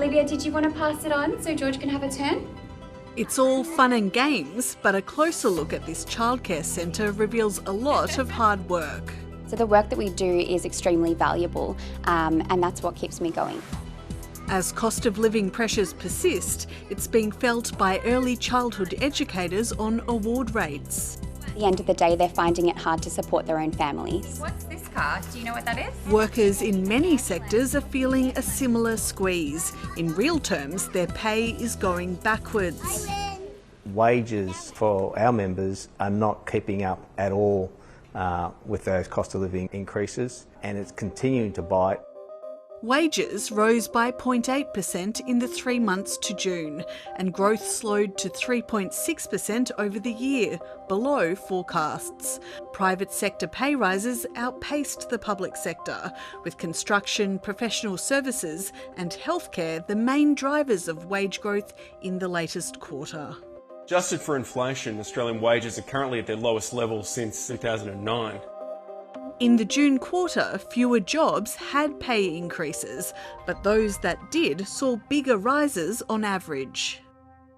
Lydia, did you want to pass it on so George can have a turn? It's all fun and games, but a closer look at this childcare centre reveals a lot of hard work. So the work that we do is extremely valuable, and that's what keeps me going. As cost of living pressures persist, it's being felt by early childhood educators on award rates. At the end of the day, they're finding it hard to support their own families. What's this card? Do you know what that is? Workers in many sectors are feeling a similar squeeze. In real terms, their pay is going backwards. Wages for our members are not keeping up at all with those cost of living increases, and it's continuing to bite. Wages rose by 0.8% in the 3 months to June, and growth slowed to 3.6% over the year, below forecasts. Private sector pay rises outpaced the public sector, with construction, professional services and healthcare the main drivers of wage growth in the latest quarter. Adjusted for inflation, Australian wages are currently at their lowest level since 2009. In the June quarter, fewer jobs had pay increases, but those that did saw bigger rises on average.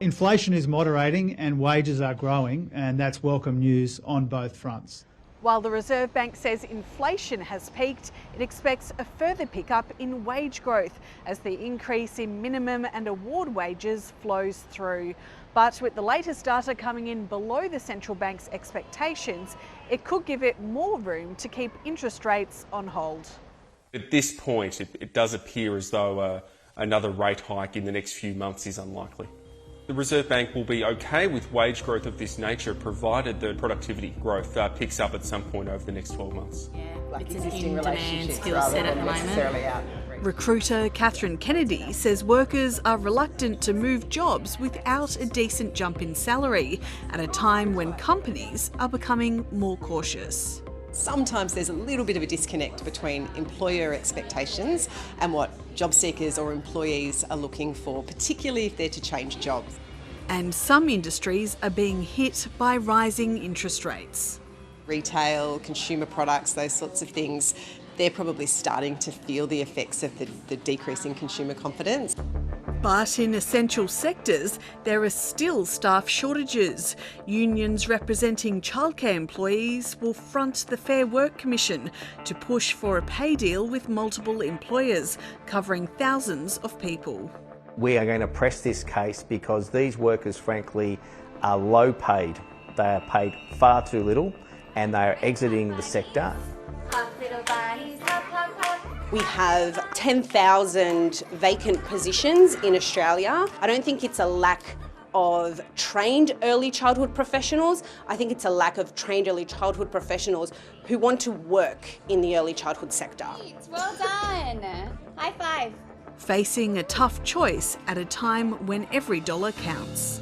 Inflation is moderating and wages are growing, and that's welcome news on both fronts. While the Reserve Bank says inflation has peaked, it expects a further pickup in wage growth as the increase in minimum and award wages flows through. But with the latest data coming in below the central bank's expectations, it could give it more room to keep interest rates on hold. At this point, it does appear as though another rate hike in the next few months is unlikely. The Reserve Bank will be okay with wage growth of this nature provided the productivity growth picks up at some point over the next 12 months. Yeah, it's an in-demand skill set at the moment. Recruiter Catherine Kennedy says workers are reluctant to move jobs without a decent jump in salary at a time when companies are becoming more cautious. Sometimes there's a little bit of a disconnect between employer expectations and what job seekers or employees are looking for, particularly if they're to change jobs. And some industries are being hit by rising interest rates. Retail, consumer products, those sorts of things, they're probably starting to feel the effects of the decrease in consumer confidence. But in essential sectors, there are still staff shortages. Unions representing childcare employees will front the Fair Work Commission to push for a pay deal with multiple employers, covering thousands of people. We are going to press this case because these workers, frankly, are low paid. They are paid far too little and they are exiting the sector. We have 10,000 vacant positions in Australia. I don't think it's a lack of trained early childhood professionals. I think it's a lack of trained early childhood professionals who want to work in the early childhood sector. Well done! High five! Facing a tough choice at a time when every dollar counts.